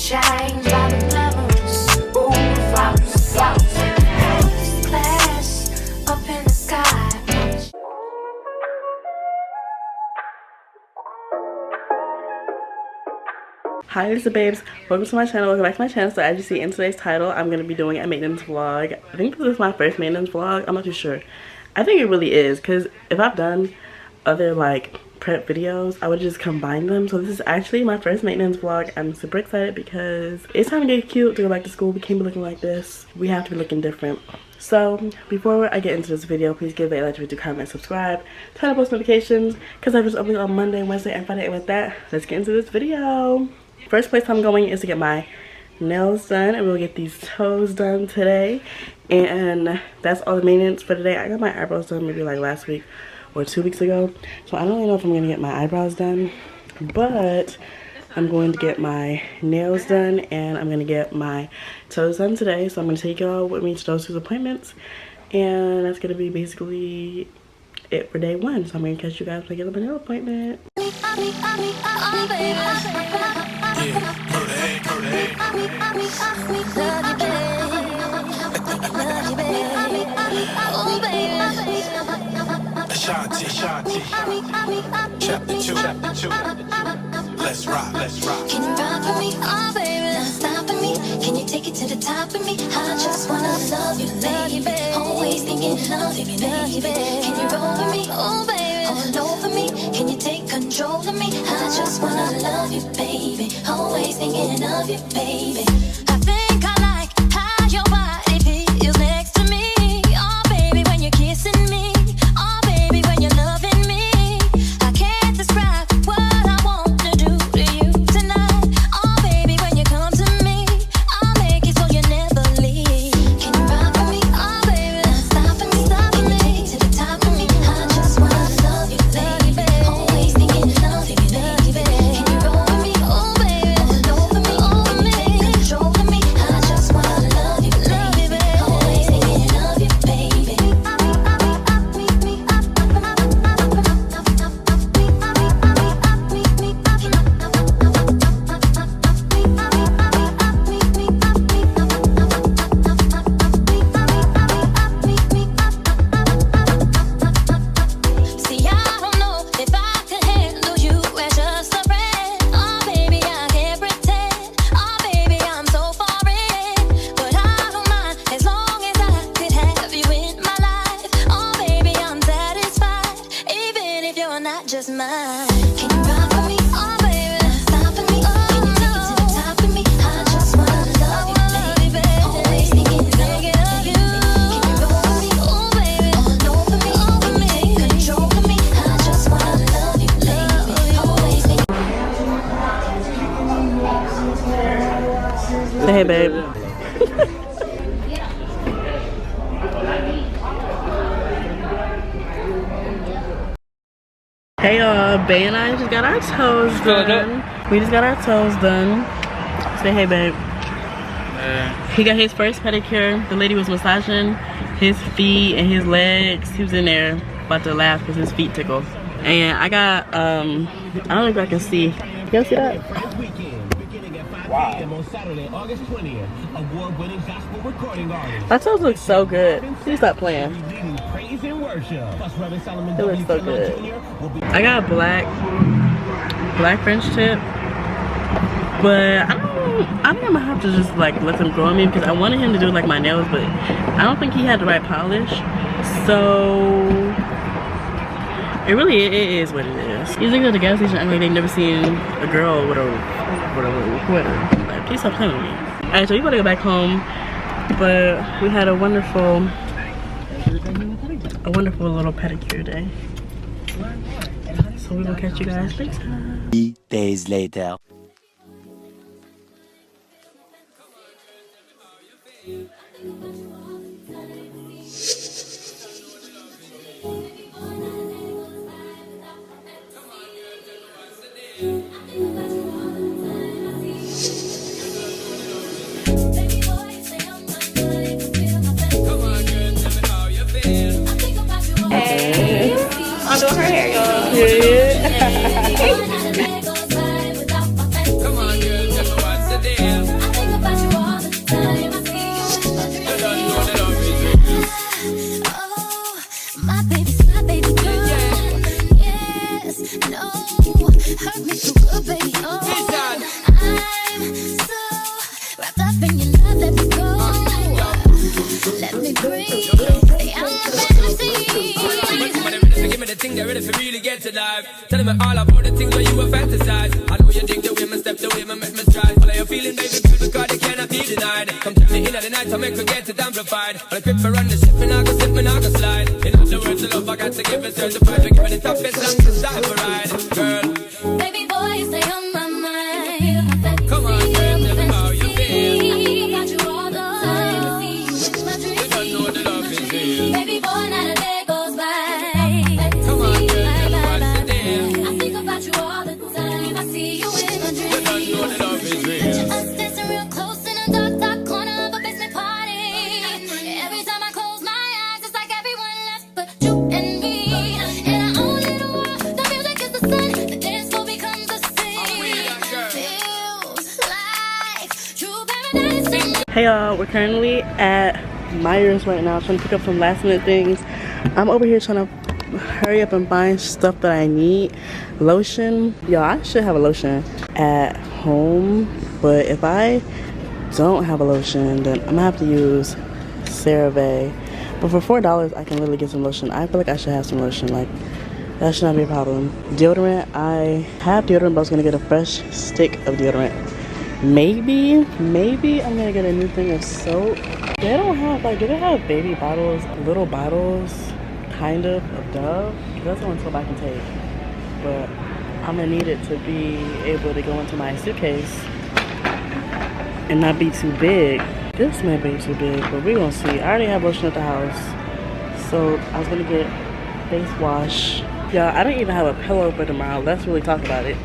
change by the levels. Ooh, flowers, flowers. Class up in the sky. Hi, this is babes. Welcome to my channel. Welcome back to my channel. So as you see in today's title, I'm going to be doing a maintenance vlog. I think this is my first maintenance vlog. I'm not too sure. I think it really is, because if I've done other like prep videos, I would just combine them. So this is actually my first maintenance vlog. I'm super excited because it's time to get cute, to go back to school. We can't be looking like this. We have to be looking different. So before I get into this video, please give a like, to comment, subscribe, turn on post notifications, because I just upload on Monday, Wednesday, and Friday. And with that, let's get into this video. First place I'm going is to get my nails done, and we'll get these toes done today. And that's all the maintenance for today. I got my eyebrows done maybe like last week or 2 weeks ago, so I don't really know if I'm gonna get my eyebrows done, but I'm going to get my nails done and I'm gonna get my toes done today. So I'm gonna take y'all with me to those 2 appointments, and that's gonna be basically it for day 1. So I'm gonna catch you guys when I get to my nail appointment. Chapter 2. Let's rock. Can you ride for me? Oh baby, not stopping me. Can you take it to the top of me? I just wanna love you, baby. Always thinking of you, baby. Can you roll with me? Oh baby, all over me. Can you take control of me? I just wanna love you, baby. Always thinking of you, baby. I think I like how your body feels next to me. Oh baby, when you're kissing me. Oh baby, when you're loving me. I can't describe what I want to do to you tonight. Oh baby, when you come to me, I'll make it so you never leave. Can you rock with me? Oh baby, not stopping me. Can you take it to the top of me? I just wanna love you, baby. Always thinking of you, baby. Can you roll with me? Oh baby, all over me, over me. Control of me. I just wanna love you, baby. Always thinking of you, baby. See, I don't know if I could handle you as just a friend. Oh, baby, I can't pretend. Oh, baby, I'm so far in. But I don't mind as long as I could have you in my life. Oh, baby, I'm satisfied, even if you're not just mine. Can you rock with me? Oh, baby, not stopping me. Can you take it to the top of me? I just wanna love you, baby. Always thinking of you. Can you roll with me? Oh, baby, all over me, over me. Take control of me. I just wanna love you, baby. Always thinking. Say hey, babe. Hey y'all, Bae and I just got our toes done. We just got our toes done. Say hey, babe. He got his first pedicure. The lady was massaging his feet and his legs. He was in there about to laugh because his feet tickle. And I got, I don't know if I can see. Y'all see that? Wow. On Saturday, August 20th, award-winning gospel recording artist. My toes look so good. Please stop playing. Praise and worship. It looks so good. I got black French tip, but I think I'm gonna have to just like let them grow on me, because I wanted him to do like my nails, but I don't think he had the right polish. So it is what it is. Usually at the gas station, I'm like they've never seen a girl with a recorder. Like, please stop playing with me. Alright, so we gotta go back home, but we had a wonderful little pedicure day. So we will catch you guys next time. 3 days later. I'm doing her hair, y'all. Yeah. Come on, girl, tell me what's the deal. to life. Tell me all about the things where you were fantasize. I know you dig the way me step, the way me make me stride. All of your feeling, baby, girl, because they cannot be denied. Come to me in the night, I make her get it amplified. On a quick for run the ship, and I go slip, and I go slide. In other words, the love I got to give it certified. We give it the toughest, longest time for ride, girl. Baby boy, you stay on my mind. Come on, girl, tell me how you feel. I think about you all the time. It's my dream. You don't know the love is real. Baby boy, not a day goes by. Come on, girl, tell me what's the deal. I think about you all the time. I see you in my dreams. You don't know the love is real. Us dancing real close in a dark, dark corner of a basement party. Every time I close my eyes, it's like everyone left but you and me. In our own little world, the music is the sun. The dance floor becomes a scene. Feels like true paradise. Hey y'all, we're currently at Myers right now trying to pick up some last minute things. I'm over here trying to hurry up and find stuff that I need. Lotion. Y'all, I should have a lotion at home, but if I don't have a lotion, then I'm gonna have to use CeraVe. But for $4 I can literally get some lotion. I feel like I should have some lotion. Like, that should not be a problem. Deodorant, I have deodorant, but I was gonna get a fresh stick of deodorant. Maybe I'm gonna get a new thing of soap. They don't have, like, do they have baby bottles, little bottles, kind of Dove? That's the only soap I can take. But I'm gonna need it to be able to go into my suitcase and not be too big. This might be too big, but we're gonna see. I already have lotion at the house, so I was gonna get face wash. Y'all, I don't even have a pillow for tomorrow. Let's really talk about it.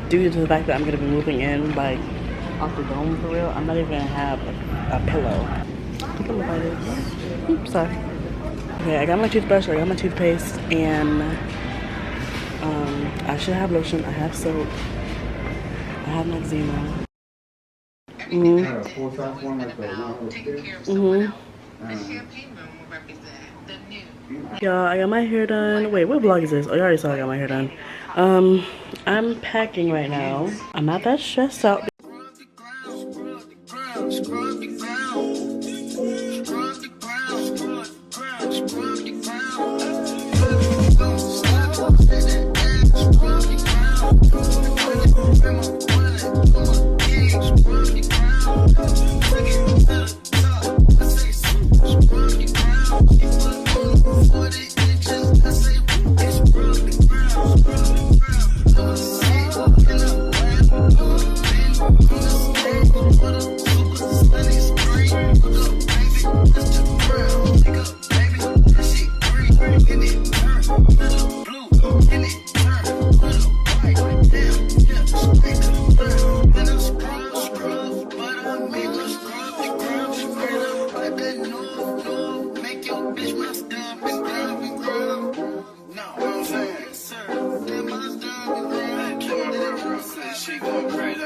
Due to the fact that I'm gonna be moving in, like, off the dome for real, I'm not even gonna have a pillow. I think I'm gonna buy this. Oops, sorry. Okay, I got my toothbrush, I got my toothpaste, and I should have lotion, I have soap, I have Noxzema. Y'all, I got my hair done. Wait, what vlog is this? Oh, you already saw I got my hair done. I'm packing right now. I'm not that stressed out. She gon' crazy.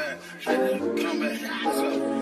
Come back.